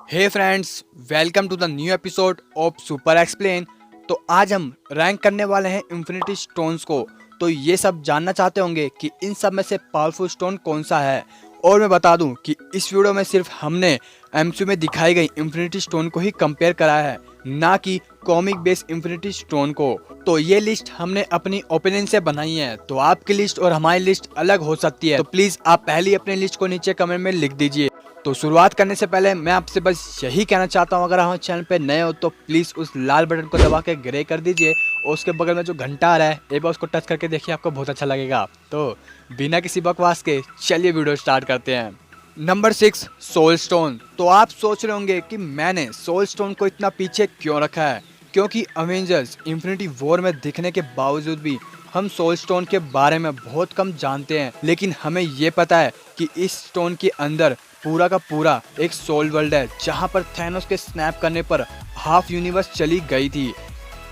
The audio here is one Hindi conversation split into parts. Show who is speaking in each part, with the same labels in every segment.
Speaker 1: Hey friends, welcome to the new episode of super explain. तो आज हम रैंक करने वाले हैं इन्फिनिटी स्टोन्स को। तो ये सब जानना चाहते होंगे कि इन सब में से पावरफुल स्टोन कौन सा है। और मैं बता दूं कि इस वीडियो में सिर्फ हमने एमसीयू में दिखाई गई इन्फिनिटी स्टोन को ही कंपेयर कराया है, ना कि कॉमिक बेस्ड इन्फिनिटी स्टोन को। तो ये लिस्ट हमने अपनी ओपिनियन से बनाई है, तो आपकी लिस्ट और हमारी लिस्ट अलग हो सकती है। तो प्लीज आप पहले अपनी लिस्ट को नीचे कमेंट में लिख दीजिए। तो शुरुआत करने से पहले मैं आपसे बस यही कहना चाहता हूँ, अगर हमारे चैनल पे नए हो तो प्लीज़ उस लाल बटन को दबा के ग्रे कर दीजिए और उसके बगल में जो घंटा आ रहा है एक बार उसको टच करके देखिए, आपको बहुत अच्छा लगेगा। तो बिना किसी बकवास के चलिए वीडियो स्टार्ट करते हैं। Number 6, soul stone. तो आप सोच रहे होंगे कि मैंने सोल स्टोन को इतना पीछे क्यों रखा है, क्योंकि अवेंजर्स इन्फिनिटी वॉर में दिखने के बावजूद भी हम सोल स्टोन के बारे में बहुत कम जानते हैं। लेकिन हमें ये पता है कि इस स्टोन के अंदर पूरा का पूरा एक सोल वर्ल्ड है, जहां पर थैनोस के स्नैप करने पर हाफ यूनिवर्स चली गई थी।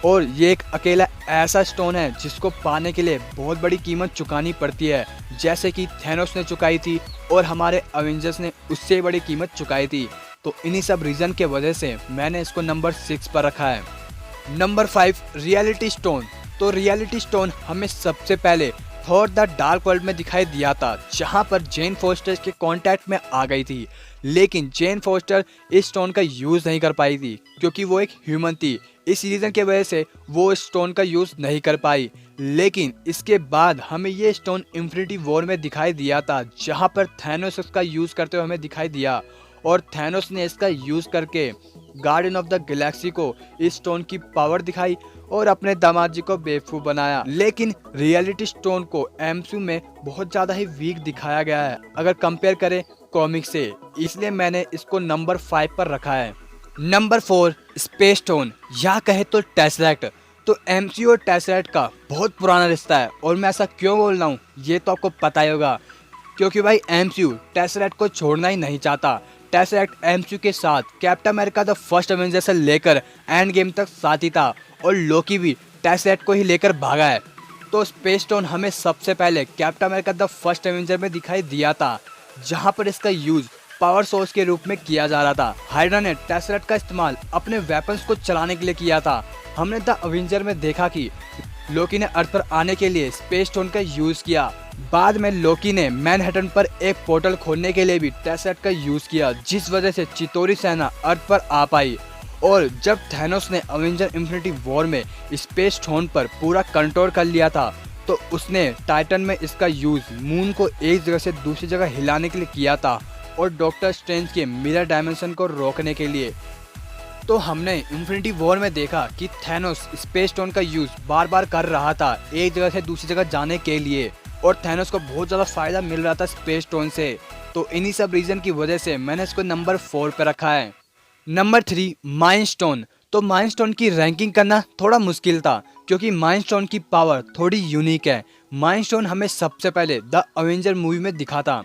Speaker 1: और ये एक अकेला ऐसा स्टोन है जिसको पाने के लिए बहुत बड़ी कीमत चुकानी पड़ती है, जैसे कि थैनोस ने चुकाई थी और हमारे अवेंजर्स ने उससे बड़ी कीमत चुकाई थी। तो इन्हीं सब रीज़न के वजह से मैंने इसको नंबर 6 पर रखा है। Number 5, reality stone. तो रियलिटी स्टोन हमें सबसे पहले थॉर द डार्क वर्ल्ड में दिखाई दिया था, जहां पर जेन फोस्टर के कांटेक्ट में आ गई थी। लेकिन जेन फोस्टर इस स्टोन का यूज़ नहीं कर पाई थी, क्योंकि वो एक ह्यूमन थी। इस रीज़न के वजह से वो इस स्टोन का यूज़ नहीं कर पाई। लेकिन इसके बाद हमें ये स्टोन इन्फिनिटी वॉर में दिखाई दिया था, जहां पर थैनोस इसका यूज़ करते हुए हमें दिखाई दिया। और थैनोस ने इसका यूज़ करके गार्डियन ऑफ द गैलेक्सी को इस स्टोन की पावर दिखाई और अपने दामाद जी को बेवकूफ़ बनाया। लेकिन रियलिटी स्टोन को एमसीयू में बहुत ज़्यादा ही वीक दिखाया गया है अगर कंपेयर करें कॉमिक से, इसलिए मैंने इसको नंबर 5 पर रखा है। नंबर 4, स्पेस स्टोन या कहे तो टेसरेक्ट। तो एमसीयू और टेसरेक्ट का बहुत पुराना रिश्ता है, और मैं ऐसा क्यों बोल रहा हूँ ये तो आपको पता ही होगा, क्योंकि भाई एमसीयू टेसरेक्ट को छोड़ना ही नहीं चाहता। टेसरेक्ट एमसीयू के साथ captain America the first Avenger से लेकर एंड गेम तक साथ ही था, और लोकी भी टेसरेक्ट को ही लेकर भागा है। तो स्पेस स्टोन हमें सबसे पहले captain America the first Avenger में दिखाई दिया था, जहां पर इसका यूज पावर सोर्स के रूप में किया जा रहा था। हाइड्रा ने टेसरेक्ट का इस्तेमाल अपने वेपन्स को चलाने के लिए किया था। हमने द अवेंजर में देखा कि लोकी ने अर्थ पर आने के लिए स्पेस स्टोन का यूज किया। बाद में लोकी ने मैनहट्टन पर एक पोर्टल खोलने के लिए भी टेसरेक्ट का यूज किया, जिस वजह से चितौरी सेना अर्थ पर आ पाई। और जब थैनोस ने अवेंजर इन्फिनिटी वॉर में स्पेस स्टोन पर पूरा कंट्रोल कर लिया था, तो उसने टाइटन में इसका यूज मून को एक जगह से दूसरी जगह हिलाने के लिए किया था, और डॉक्टर स्ट्रेंज के मिरर डायमेंशन को रोकने के लिए। तो हमने इन्फिनिटी वॉर में देखा कि थैनोस स्पेस स्टोन का यूज बार बार कर रहा था एक जगह से दूसरी जगह जाने के लिए, और थैनोस को बहुत ज़्यादा फायदा मिल रहा था स्पेस स्टोन से। तो इन्हीं सब रीज़न की वजह से मैंने इसको नंबर 4 पे रखा है। Number 3, mind stone. तो माइंड स्टोन की रैंकिंग करना थोड़ा मुश्किल था, क्योंकि माइंड स्टोन की पावर थोड़ी यूनिक है। माइंड स्टोन हमें सबसे पहले द अवेंजर मूवी में दिखा था,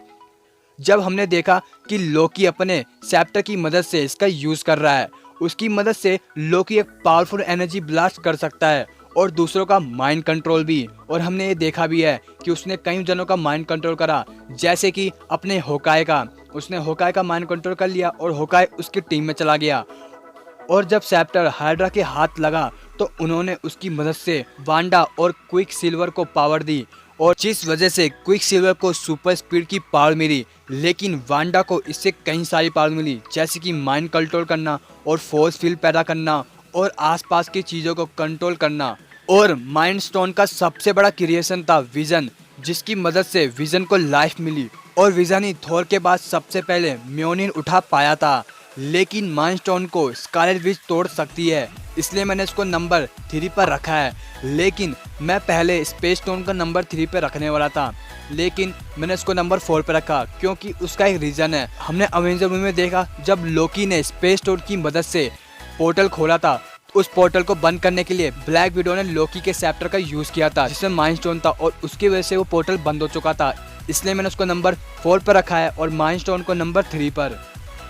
Speaker 1: जब हमने देखा कि लोकी अपने सेप्टर की मदद से इसका यूज़ कर रहा है। उसकी मदद से लोकी एक पावरफुल एनर्जी ब्लास्ट कर सकता है और दूसरों का माइंड कंट्रोल भी। और हमने ये देखा भी है कि उसने कई जनों का माइंड कंट्रोल करा, जैसे कि अपने होकाई का। उसने होकाई का माइंड कंट्रोल कर लिया और होकाई उसकी टीम में चला गया। और जब सेप्टर हाइड्रा के हाथ लगा तो उन्होंने उसकी मदद से वांडा और क्विक सिल्वर को पावर दी, और जिस वजह से क्विक सिल्वर को सुपर स्पीड की पावर मिली। लेकिन वांडा को इससे कई सारी पावर मिली, जैसे कि माइंड कंट्रोल करना और फोर्स फील्ड पैदा करना और आसपास की चीज़ों को कंट्रोल करना। और माइंड स्टोन का सबसे बड़ा क्रिएशन था विजन, जिसकी मदद से विजन को लाइफ मिली, और विजन ही थॉर के बाद सबसे पहले म्योनिर उठा पाया था। लेकिन माइंड स्टोन को स्कारलेट विच तोड़ सकती है, इसलिए मैंने इसको नंबर 3 पर रखा है। लेकिन मैं पहले स्पेस स्टोन को नंबर 3 पे रखने वाला था, लेकिन मैंने इसको नंबर 4 पे रखा, क्योंकि उसका एक रीज़न है। हमने अवेंजर मूवी में देखा, जब लोकी ने स्पेस स्टोन की मदद से पोर्टल खोला था, उस पोर्टल को बंद करने के लिए ब्लैक विडो ने लोकी के सेप्टर का यूज़ किया था, जिसमें माइंड स्टोन था, और उसकी वजह से वो पोर्टल बंद हो चुका था। इसलिए मैंने उसको नंबर 4 पर रखा है और माइंड स्टोन को नंबर 3 पर।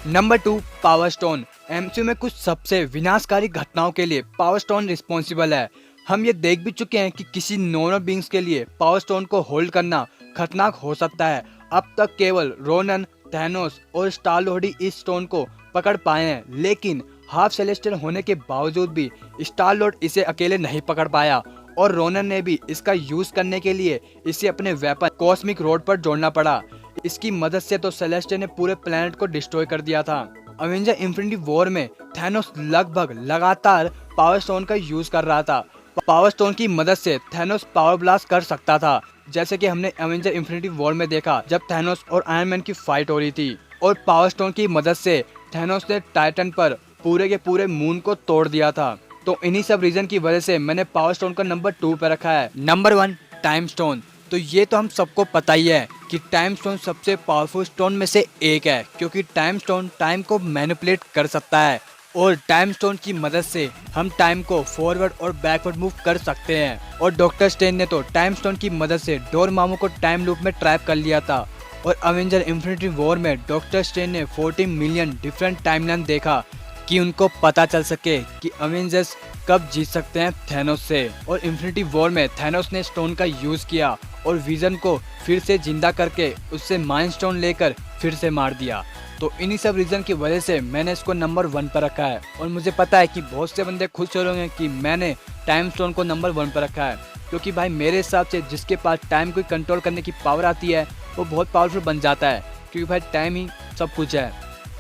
Speaker 1: Number 2, power stone. एमसीयू में कुछ सबसे विनाशकारी घटनाओं के लिए पावर स्टोन रिस्पॉन्सिबल है। हम ये देख भी चुके हैं कि किसी नॉर्मल बींग्स के लिए पावर स्टोन को होल्ड करना खतरनाक हो सकता है। अब तक केवल रोनन, थैनोस और स्टार लॉर्ड ही इस स्टोन को पकड़ पाए हैं, लेकिन हाफ सेलेस्टियल होने के बावजूद भी स्टार लॉर्ड इसे अकेले नहीं पकड़ पाया और रोनन ने भी इसका यूज करने के लिए इसे अपने वेपन कॉस्मिक रोड पर जोड़ना पड़ा। इसकी मदद से तो सेलेस्टियल ने पूरे प्लेनेट को डिस्ट्रॉय कर दिया था। अवेंजर इन्फिनिटी वॉर में थैनोस लगभग लगातार पावर स्टोन का यूज कर रहा था। पावर स्टोन की मदद से थैनोस पावर ब्लास्ट कर सकता था, जैसे कि हमने अवेंजर इन्फिनिटी वॉर में देखा जब थैनोस और आयरन मैन की फाइट हो रही थी। और पावर स्टोन की मदद से थैनोस ने टाइटन पर पूरे के पूरे मून को तोड़ दिया था। तो इन्हीं सब रीजन की वजह से मैंने पावर स्टोन को नंबर 2 पे रखा है। Number 1 time stone. तो ये तो हम सबको पता ही है कि टाइम स्टोन सबसे पावरफुल स्टोन में से एक है, क्योंकि टाइम स्टोन टाइम को मैनिपुलेट कर सकता है और टाइम स्टोन की मदद से हम टाइम को फॉरवर्ड और बैकवर्ड मूव कर सकते हैं। और डॉक्टर स्ट्रेंज ने तो टाइम स्टोन की मदद से डोरमामू को टाइम लूप में ट्रैप कर लिया था। और अवेंजर इन्फिनिटी वॉर में डॉक्टर स्ट्रेंज ने 14 मिलियन डिफरेंट टाइमलाइन देखा कि उनको पता चल सके कि अवेंजर्स कब जीत सकते हैं थैनोस से। और इन्फिनिटी वॉर में थैनोस ने स्टोन का यूज किया और विजन को फिर से जिंदा करके उससे माइंड स्टोन लेकर फिर से मार दिया। तो इन्हीं सब रीजन की वजह से मैंने इसको नंबर 1 पर रखा है। और मुझे पता है कि बहुत से बंदे खुश हो रहे हैं कि मैंने टाइम स्टोन को नंबर 1 पर रखा है, क्योंकि भाई मेरे हिसाब से जिसके पास टाइम को कंट्रोल करने की पावर आती है वो बहुत पावरफुल बन जाता है, क्योंकि भाई टाइम ही सब कुछ है।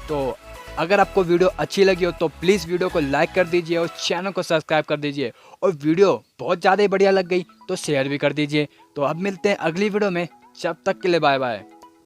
Speaker 1: तो अगर आपको वीडियो अच्छी लगी हो तो प्लीज़ वीडियो को लाइक कर दीजिए और चैनल को सब्सक्राइब कर दीजिए। और वीडियो बहुत ज़्यादा ही बढ़िया लग गई तो शेयर भी कर दीजिए। तो अब मिलते हैं अगली वीडियो में, जब तक के लिए बाय बाय।